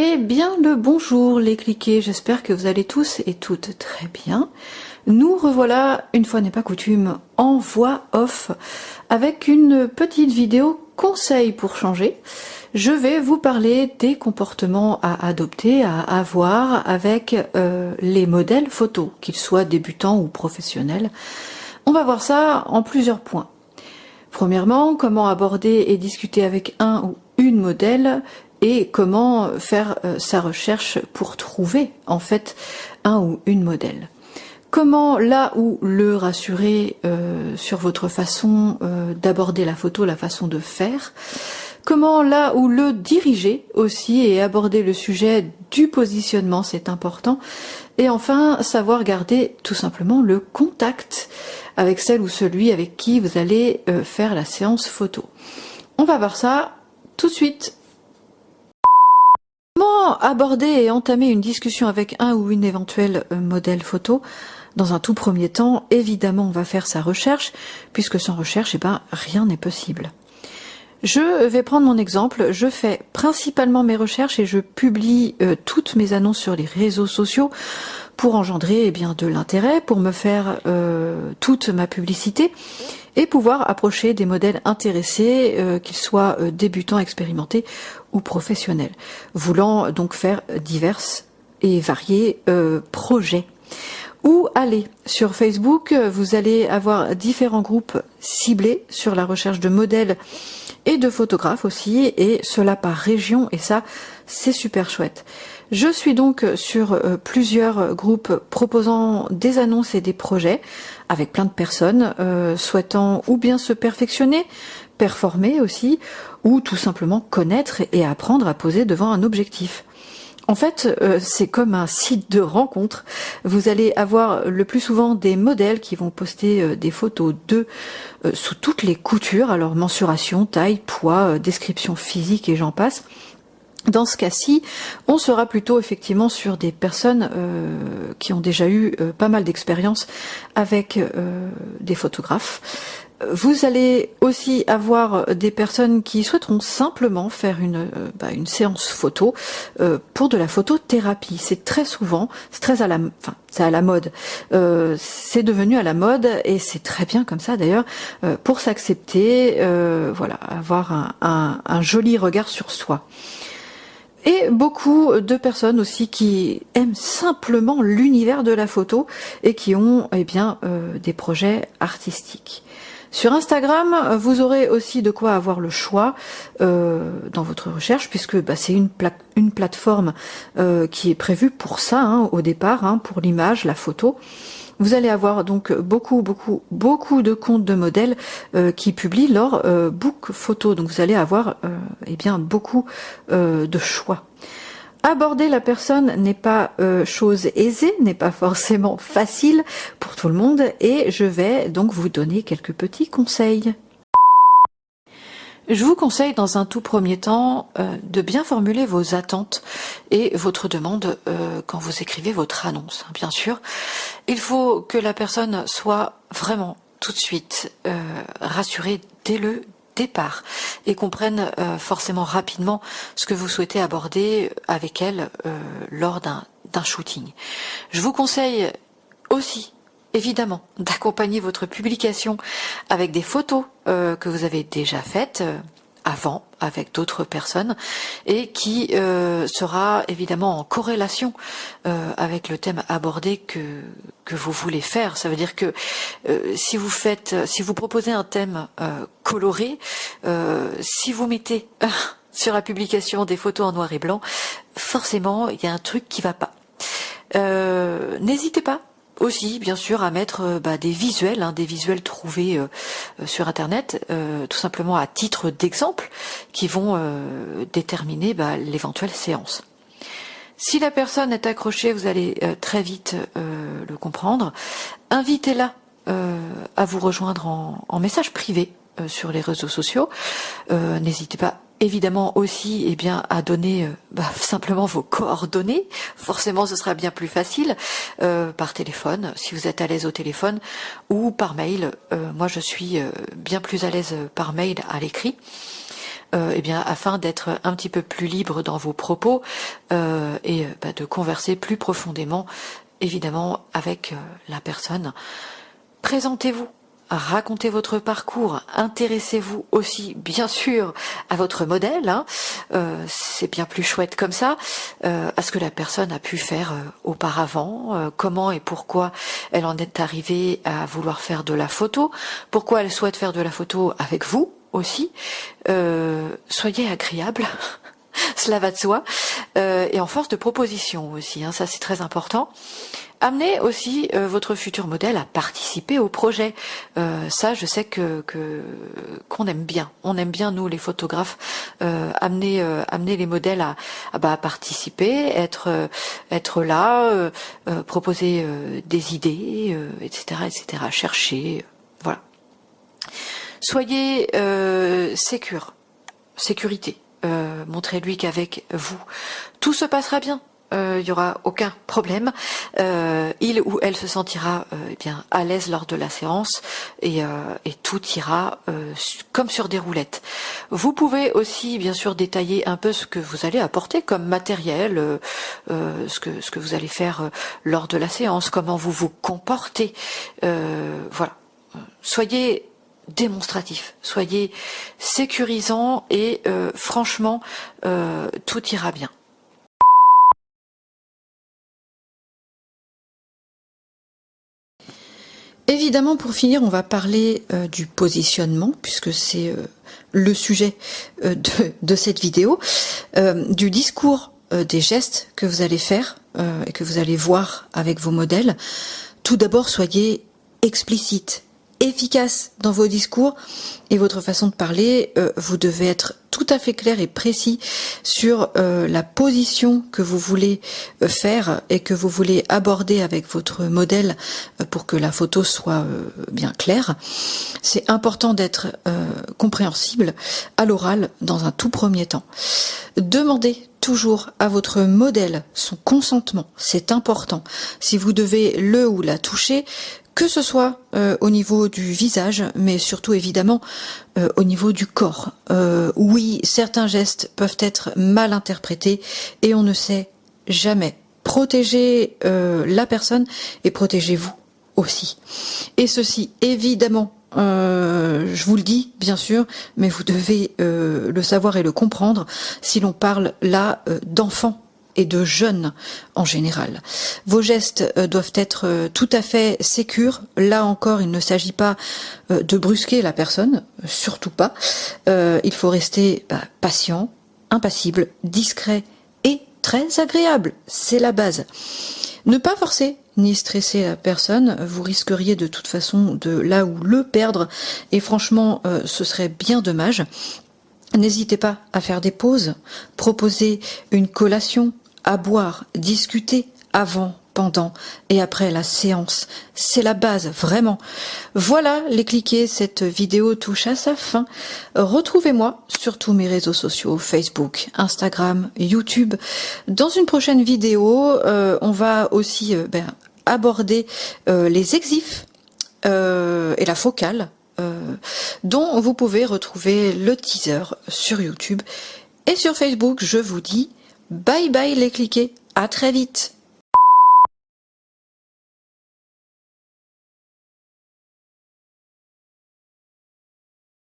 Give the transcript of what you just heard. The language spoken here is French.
Eh bien le bonjour les cliquets, j'espère que vous allez tous et toutes très bien. Nous revoilà, une fois n'est pas coutume, en voix off, avec une petite vidéo conseil pour changer. Je vais vous parler des comportements à adopter, à avoir avec les modèles photos, qu'ils soient débutants ou professionnels. On va voir ça en plusieurs points. Premièrement, comment aborder et discuter avec un ou une modèle et comment faire sa recherche pour trouver en fait un ou une modèle. Comment là où le rassurer sur votre façon d'aborder la photo, la façon de faire. Comment là où le diriger aussi et aborder le sujet du positionnement, c'est important. Et enfin, savoir garder tout simplement le contact avec celle ou celui avec qui vous allez faire la séance photo. On va voir ça tout de suite. Comment aborder et entamer une discussion avec un ou une éventuelle modèle photo? Dans un tout premier temps, évidemment, on va faire sa recherche, puisque sans recherche, rien n'est possible. Je vais prendre mon exemple, je fais principalement mes recherches et je publie toutes mes annonces sur les réseaux sociaux pour engendrer de l'intérêt, pour me faire toute ma publicité et pouvoir approcher des modèles intéressés, qu'ils soient débutants, expérimentés ou professionnels, voulant donc faire divers et variés projets. Où aller? Sur Facebook, vous allez avoir différents groupes ciblés sur la recherche de modèles et de photographes aussi, et cela par région, et ça, c'est super chouette. Je suis donc sur plusieurs groupes proposant des annonces et des projets, avec plein de personnes souhaitant ou bien se perfectionner, performer aussi, ou tout simplement connaître et apprendre à poser devant un objectif. En fait, c'est comme un site de rencontre. Vous allez avoir le plus souvent des modèles qui vont poster des photos d'eux sous toutes les coutures, alors mensuration, taille, poids, description physique et j'en passe. Dans ce cas-ci, on sera plutôt effectivement sur des personnes qui ont déjà eu pas mal d'expérience avec des photographes. Vous allez aussi avoir des personnes qui souhaiteront simplement faire une séance photo pour de la photothérapie. C'est très souvent, c'est à la mode. C'est devenu à la mode et c'est très bien comme ça d'ailleurs pour s'accepter, avoir un joli regard sur soi. Et beaucoup de personnes aussi qui aiment simplement l'univers de la photo et qui ont des projets artistiques. Sur Instagram, vous aurez aussi de quoi avoir le choix dans votre recherche, puisque c'est une plateforme qui est prévue pour ça au départ, pour l'image, la photo. Vous allez avoir donc beaucoup de comptes de modèles qui publient leur book photo. Donc vous allez avoir beaucoup de choix. Aborder la personne n'est pas chose aisée, n'est pas forcément facile pour tout le monde et je vais donc vous donner quelques petits conseils. Je vous conseille dans un tout premier temps de bien formuler vos attentes et votre demande quand vous écrivez votre annonce. Bien sûr, il faut que la personne soit vraiment tout de suite rassurée dès le départ et comprenne forcément rapidement ce que vous souhaitez aborder avec elle lors d'un shooting. Je vous conseille aussi évidemment d'accompagner votre publication avec des photos que vous avez déjà faites avant avec d'autres personnes et qui sera évidemment en corrélation avec le thème abordé que vous voulez faire. Ça veut dire que si vous proposez un thème coloré, si vous mettez sur la publication des photos en noir et blanc, forcément il y a un truc qui va pas. N'hésitez pas aussi bien sûr à mettre des visuels trouvés sur internet, tout simplement à titre d'exemple, qui vont déterminer l'éventuelle séance. Si la personne est accrochée, vous allez très vite le comprendre. Invitez-la à vous rejoindre en message privé sur les réseaux sociaux. N'hésitez pas évidemment aussi à donner simplement vos coordonnées. Forcément ce sera bien plus facile par téléphone si vous êtes à l'aise au téléphone ou par mail. Moi je suis bien plus à l'aise par mail à l'écrit. eh bien, afin d'être un petit peu plus libre dans vos propos et de converser plus profondément, évidemment, avec la personne. Présentez-vous. Racontez votre parcours, intéressez-vous aussi bien sûr à votre modèle, hein. C'est bien plus chouette comme ça, à ce que la personne a pu faire auparavant, comment et pourquoi elle en est arrivée à vouloir faire de la photo, pourquoi elle souhaite faire de la photo avec vous aussi. Soyez agréable. Cela va de soi, et en force de proposition aussi, hein, ça c'est très important. Amenez aussi votre futur modèle à participer au projet. Ça, je sais qu'on aime bien. On aime bien, nous, les photographes, amener les modèles à participer, être là, proposer des idées, etc., etc. Chercher, voilà. Soyez sécurité. Montrez-lui qu'avec vous, tout se passera bien. Il n'y aura aucun problème. Il ou elle se sentira bien à l'aise lors de la séance et tout ira comme sur des roulettes. Vous pouvez aussi bien sûr détailler un peu ce que vous allez apporter comme matériel, ce que vous allez faire lors de la séance, comment vous vous comportez. Voilà. Soyez démonstratif, soyez sécurisant et franchement tout ira bien. Évidemment, pour finir, on va parler du positionnement, puisque c'est le sujet de cette vidéo, du discours, des gestes que vous allez faire et que vous allez voir avec vos modèles. Tout d'abord, soyez explicite, efficace dans vos discours et votre façon de parler. Vous devez être tout à fait clair et précis sur la position que vous voulez faire et que vous voulez aborder avec votre modèle pour que la photo soit bien claire. C'est important d'être compréhensible à l'oral dans un tout premier temps. Demandez toujours à votre modèle son consentement, c'est important. Si vous devez le ou la toucher, que ce soit au niveau du visage, mais surtout évidemment au niveau du corps. Oui, certains gestes peuvent être mal interprétés et on ne sait jamais. Protégez la personne et protégez-vous aussi. Et ceci, évidemment, je vous le dis, bien sûr, mais vous devez le savoir et le comprendre si l'on parle là d'enfants et de jeunes en général. Vos gestes doivent être tout à fait sécures. Là encore, il ne s'agit pas de brusquer la personne, surtout pas. Il faut rester patient, impassible, discret et très agréable. C'est la base. Ne pas forcer ni stresser la personne, vous risqueriez de toute façon de là ou le perdre et franchement ce serait bien dommage. N'hésitez pas à faire des pauses, proposer une collation, à boire, discuter avant, pendant et après la séance. C'est la base, vraiment. Voilà les cliquets, cette vidéo touche à sa fin. Retrouvez-moi sur tous mes réseaux sociaux, Facebook, Instagram, YouTube. Dans une prochaine vidéo, on va aussi aborder les exifs et la focale, dont vous pouvez retrouver le teaser sur YouTube et sur Facebook. Je vous dis bye bye les cliquets, à très vite.